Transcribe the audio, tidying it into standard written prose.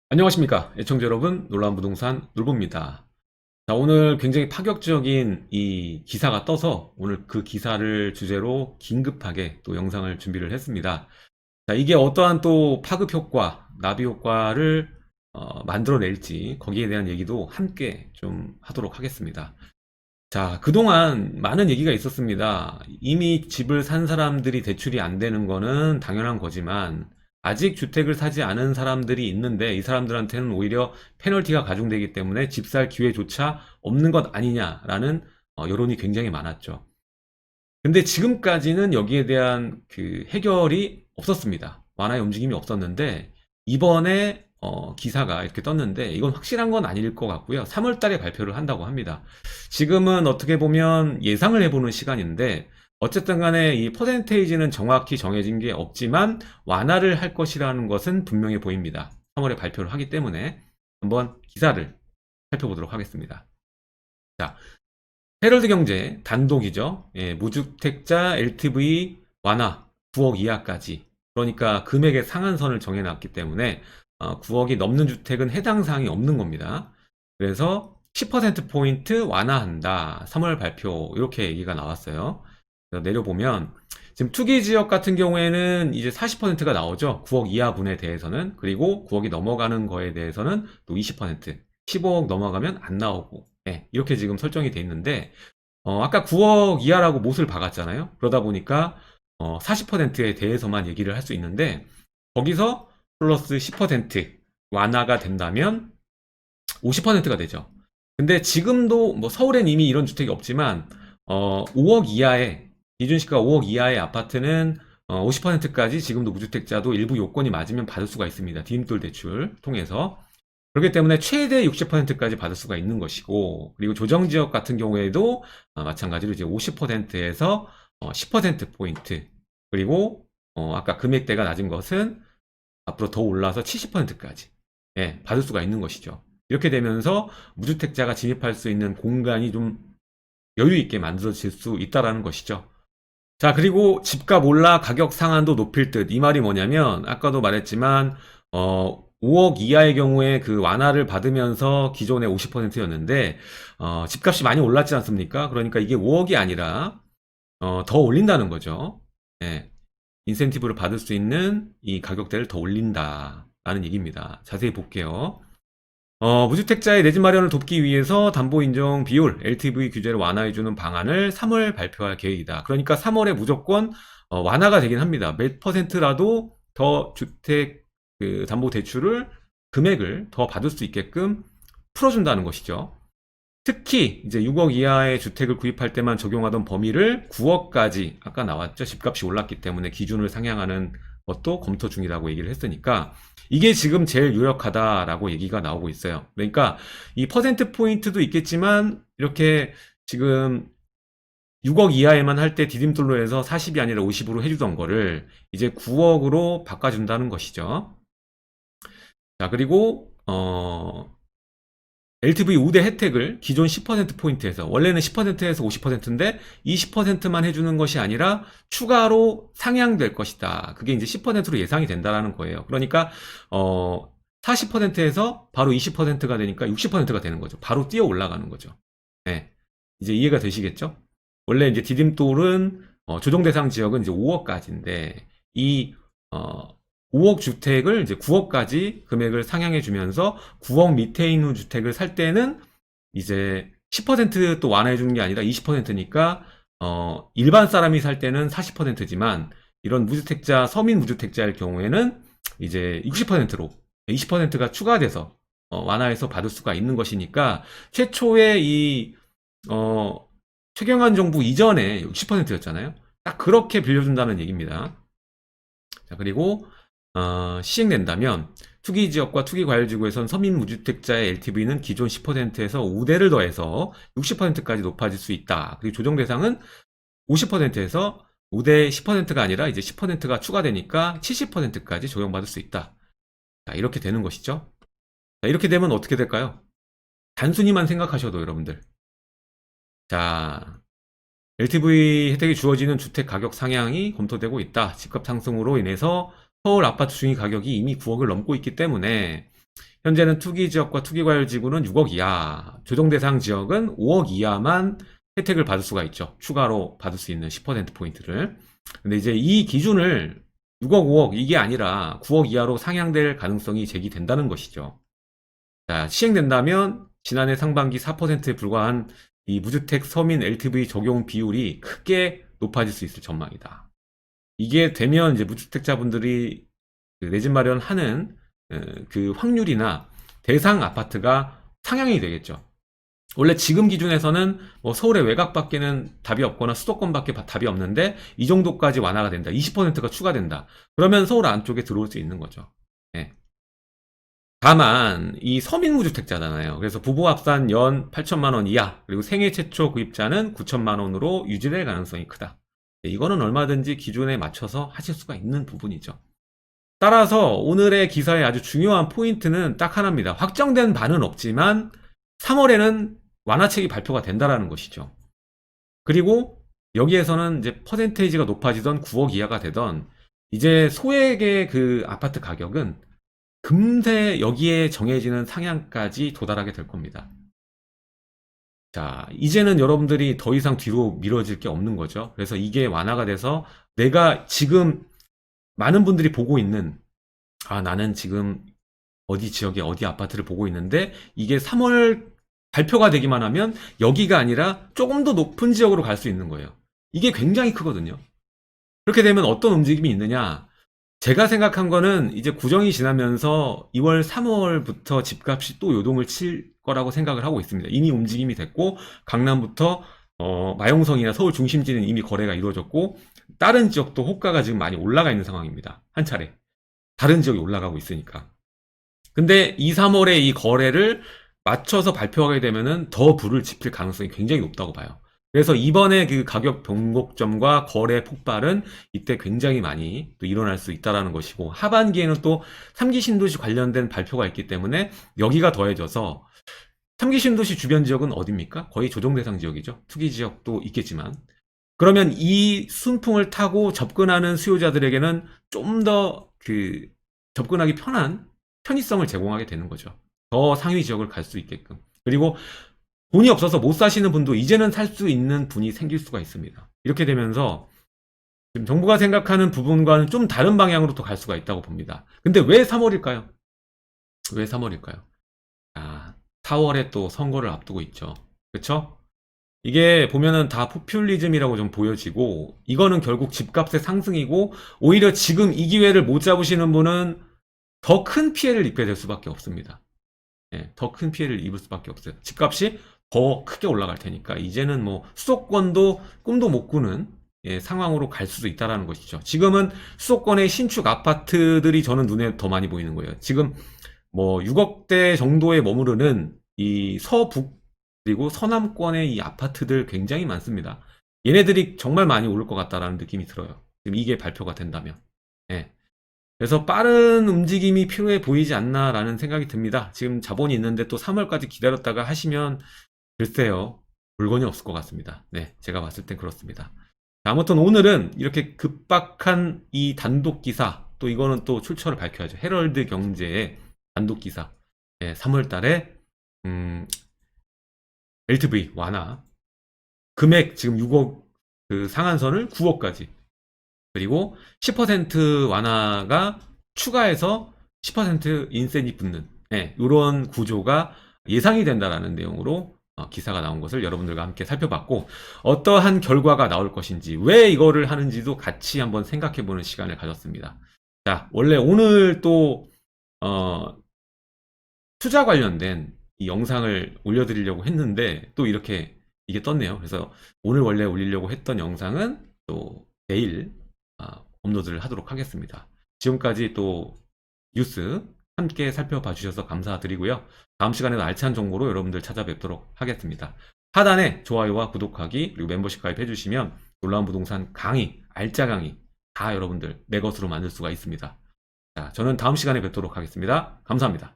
안녕하십니까 애청자 여러분, 놀라운 부동산 놀부입니다. 자, 오늘 굉장히 파격적인 이 기사가 떠서 오늘 그 기사를 주제로 긴급하게 또 영상을 준비를 했습니다. 자, 이게 어떠한 또 파급 효과, 나비 효과를 만들어낼지 거기에 대한 얘기도 함께 좀 하도록 하겠습니다. 자, 그동안 많은 얘기가 있었습니다. 이미 집을 산 사람들이 대출이 안 되는 거는 당연한 거지만, 아직 주택을 사지 않은 사람들이 있는데, 이 사람들한테는 오히려 페널티가 가중되기 때문에 집 살 기회조차 없는 것 아니냐라는 여론이 굉장히 많았죠. 근데 지금까지는 여기에 대한 그 해결이 없었습니다. 완화의 움직임이 없었는데, 이번에 기사가 이렇게 떴는데 이건 확실한 건 아닐 것 같고요. 3월 달에 발표를 한다고 합니다. 지금은 어떻게 보면 예상을 해보는 시간인데, 어쨌든 간에 이 퍼센테이지는 정확히 정해진 게 없지만 완화를 할 것이라는 것은 분명해 보입니다. 3월에 발표를 하기 때문에 한번 기사를 살펴보도록 하겠습니다. 자, 헤럴드 경제 단독이죠. 예, 무주택자 LTV 완화 9억 이하까지. 그러니까 금액의 상한선을 정해놨기 때문에 9억이 넘는 주택은 해당 사항이 없는 겁니다. 그래서 10%포인트 완화한다. 3월 발표 이렇게 얘기가 나왔어요. 그래서 내려보면 지금 투기 지역 같은 경우에는 이제 40%가 나오죠. 9억 이하분에 대해서는. 그리고 9억이 넘어가는 거에 대해서는 또 20%. 15억 넘어가면 안 나오고. 예, 이렇게 지금 설정이 돼 있는데, 아까 9억 이하라고 못을 박았잖아요. 그러다 보니까 40%에 대해서만 얘기를 할 수 있는데, 거기서 플러스 10% 완화가 된다면 50%가 되죠. 근데 지금도 뭐 서울엔 이미 이런 주택이 없지만 5억 이하의, 기준시가 5억 이하의 아파트는 50%까지 지금도 무주택자도 일부 요건이 맞으면 받을 수가 있습니다. 디딤돌 대출 통해서. 그렇기 때문에 최대 60%까지 받을 수가 있는 것이고, 그리고 조정지역 같은 경우에도 마찬가지로 이제 50%에서 10%포인트, 그리고 아까 금액대가 낮은 것은 앞으로 더 올라서 70%까지 받을 수가 있는 것이죠. 이렇게 되면서 무주택자가 진입할 수 있는 공간이 좀 여유 있게 만들어질 수 있다라는 것이죠. 자, 그리고 집값 올라 가격 상한도 높일 듯. 이 말이 뭐냐면, 아까도 말했지만 5억 이하의 경우에 그 완화를 받으면서 기존의 50%였는데 집값이 많이 올랐지 않습니까? 그러니까 이게 5억이 아니라 더 올린다는 거죠. 예, 인센티브를 받을 수 있는 이 가격대를 더 올린다라는 얘기입니다. 자세히 볼게요. 무주택자의 내 집 마련을 돕기 위해서 담보 인정 비율, LTV 규제를 완화해주는 방안을 3월 발표할 계획이다. 그러니까 3월에 무조건 완화가 되긴 합니다. 몇 퍼센트라도 더 주택 그 담보 대출을, 금액을 더 받을 수 있게끔 풀어준다는 것이죠. 특히 이제 6억 이하의 주택을 구입할 때만 적용하던 범위를 9억까지, 아까 나왔죠. 집값이 올랐기 때문에 기준을 상향하는 것도 검토 중이라고 얘기를 했으니까 이게 지금 제일 유력하다라고 얘기가 나오고 있어요. 그러니까 이 퍼센트 포인트도 있겠지만 이렇게 지금 6억 이하에만 할 때 디딤돌로 해서 40이 아니라 50으로 해주던 거를 이제 9억으로 바꿔준다는 것이죠. 자, 그리고 LTV 우대 혜택을 기존 10%포인트에서, 원래는 10%에서 50%인데 20%만 해주는 것이 아니라 추가로 상향될 것이다. 그게 이제 10%로 예상이 된다라는 거예요. 그러니까 40%에서 바로 20%가 되니까 60%가 되는 거죠. 바로 뛰어 올라가는 거죠. 네. 이제 이해가 되시겠죠? 원래 이제 디딤돌은 조정 대상 지역은 이제 5억까지인데, 이 5억 주택을 이제 9억까지 금액을 상향해 주면서 9억 밑에 있는 주택을 살 때는 이제 10%또 완화해 주는 게 아니라 20%니까 일반 사람이 살 때는 40%지만 이런 무주택자, 서민 무주택자일 경우에는 이제 60%로 20%가 추가돼서 완화해서 받을 수가 있는 것이니까, 최초의 이 최경환 정부 이전에 60%였잖아요. 딱 그렇게 빌려준다는 얘기입니다. 자, 그리고 시행된다면 투기지역과 투기과열지구에선 서민무주택자의 LTV는 기존 10%에서 5대를 더해서 60%까지 높아질 수 있다. 그리고 조정 대상은 50%에서 5대 10%가 아니라 이제 10%가 추가되니까 70%까지 적용받을 수 있다. 자, 이렇게 되는 것이죠. 자, 이렇게 되면 어떻게 될까요? 단순히만 생각하셔도 여러분들. 자, LTV 혜택이 주어지는 주택 가격 상향이 검토되고 있다. 집값 상승으로 인해서 서울 아파트 중위 가격이 이미 9억을 넘고 있기 때문에 현재는 투기 지역과 투기 과열 지구는 6억 이하, 조정 대상 지역은 5억 이하만 혜택을 받을 수가 있죠. 추가로 받을 수 있는 10%포인트를. 근데 이제 이 기준을 6억, 5억 이게 아니라 9억 이하로 상향될 가능성이 제기된다는 것이죠. 자, 시행된다면 지난해 상반기 4%에 불과한 이 무주택 서민 LTV 적용 비율이 크게 높아질 수 있을 전망이다. 이게 되면 이제 무주택자분들이 내 집 마련하는 그 확률이나 대상 아파트가 상향이 되겠죠. 원래 지금 기준에서는 뭐 서울의 외곽밖에는 답이 없거나 수도권밖에 답이 없는데 이 정도까지 완화가 된다. 20%가 추가된다. 그러면 서울 안쪽에 들어올 수 있는 거죠. 네. 다만 이 서민무주택자잖아요. 그래서 부부 합산 연 8천만 원 이하 그리고 생애 최초 구입자는 9천만 원으로 유지될 가능성이 크다. 이거는 얼마든지 기준에 맞춰서 하실 수가 있는 부분이죠. 따라서 오늘의 기사의 아주 중요한 포인트는 딱 하나입니다. 확정된 바는 없지만 3월에는 완화책이 발표가 된다라는 것이죠. 그리고 여기에서는 이제 퍼센테이지가 높아지던 9억 이하가 되던 이제 소액의 그 아파트 가격은 금세 여기에 정해지는 상향까지 도달하게 될 겁니다. 자, 이제는 여러분들이 더 이상 뒤로 미뤄질 게 없는 거죠. 그래서 이게 완화가 돼서 내가 지금 많은 분들이 보고 있는 나는 지금 어디 지역에 어디 아파트를 보고 있는데 이게 3월 발표가 되기만 하면 여기가 아니라 조금 더 높은 지역으로 갈 수 있는 거예요. 이게 굉장히 크거든요. 그렇게 되면 어떤 움직임이 있느냐? 제가 생각한 거는 이제 구정이 지나면서 2월, 3월부터 집값이 또 요동을 칠 거라고 생각을 하고 있습니다. 이미 움직임이 됐고 강남부터 마용성이나 서울 중심지는 이미 거래가 이루어졌고 다른 지역도 호가가 지금 많이 올라가 있는 상황입니다. 한 차례. 다른 지역이 올라가고 있으니까. 근데 2, 3월에 이 거래를 맞춰서 발표하게 되면은 더 불을 지필 가능성이 굉장히 높다고 봐요. 그래서 이번에 그 가격 변곡점과 거래 폭발은 이때 굉장히 많이 또 일어날 수 있다는 것이고 하반기에는 또 3기 신도시 관련된 발표가 있기 때문에 여기가 더해져서 3기 신도시 주변 지역은 어디입니까? 거의 조정 대상 지역이죠. 투기 지역도 있겠지만 그러면 이 순풍을 타고 접근하는 수요자들에게는 좀 더 그 접근하기 편한 편의성을 제공하게 되는 거죠. 더 상위 지역을 갈 수 있게끔. 그리고 돈이 없어서 못 사시는 분도 이제는 살 수 있는 분이 생길 수가 있습니다. 이렇게 되면서 지금 정부가 생각하는 부분과는 좀 다른 방향으로 또 갈 수가 있다고 봅니다. 근데 왜 3월일까요? 왜 3월일까요? 4월에 또 선거를 앞두고 있죠. 그쵸? 이게 보면은 다 포퓰리즘이라고 좀 보여지고 이거는 결국 집값의 상승이고 오히려 지금 이 기회를 못 잡으시는 분은 더 큰 피해를 입게 될 수밖에 없습니다. 더 큰 피해를 입을 수밖에 없어요. 집값이 더 크게 올라갈 테니까 이제는 뭐 수도권도 꿈도 못 꾸는 상황으로 갈 수도 있다는 것이죠. 지금은 수도권의 신축 아파트들이 저는 눈에 더 많이 보이는 거예요. 지금 뭐 6억대 정도에 머무르는 이 서북 그리고 서남권의 이 아파트들 굉장히 많습니다. 얘네들이 정말 많이 오를 것 같다라는 느낌이 들어요. 지금 이게 발표가 된다면. 예. 그래서 빠른 움직임이 필요해 보이지 않나라는 생각이 듭니다. 지금 자본이 있는데 또 3월까지 기다렸다가 하시면 글쎄요. 물건이 없을 것 같습니다. 네, 제가 봤을 땐 그렇습니다. 자, 아무튼 오늘은 이렇게 급박한 이 단독 기사 또 이거는 또 출처를 밝혀야죠. 헤럴드 경제의 단독 기사. 3월 달에 LTV 완화. 금액 지금 6억 그 상한선을 9억까지. 그리고 10% 완화가 추가해서 10% 인센이 붙는 이런 구조가 예상이 된다라는 내용으로 기사가 나온 것을 여러분들과 함께 살펴봤고 어떠한 결과가 나올 것인지 왜 이거를 하는지도 같이 한번 생각해보는 시간을 가졌습니다. 자, 원래 오늘 또 투자 관련된 이 영상을 올려드리려고 했는데 또 이렇게 이게 떴네요. 그래서 오늘 원래 올리려고 했던 영상은 또 내일 업로드를 하도록 하겠습니다. 지금까지 또 뉴스 함께 살펴봐 주셔서 감사드리고요. 다음 시간에도 알찬 정보로 여러분들 찾아뵙도록 하겠습니다. 하단에 좋아요와 구독하기 그리고 멤버십 가입해 주시면 놀라운 부동산 강의, 알짜 강의 다 여러분들 내 것으로 만들 수가 있습니다. 자, 저는 다음 시간에 뵙도록 하겠습니다. 감사합니다.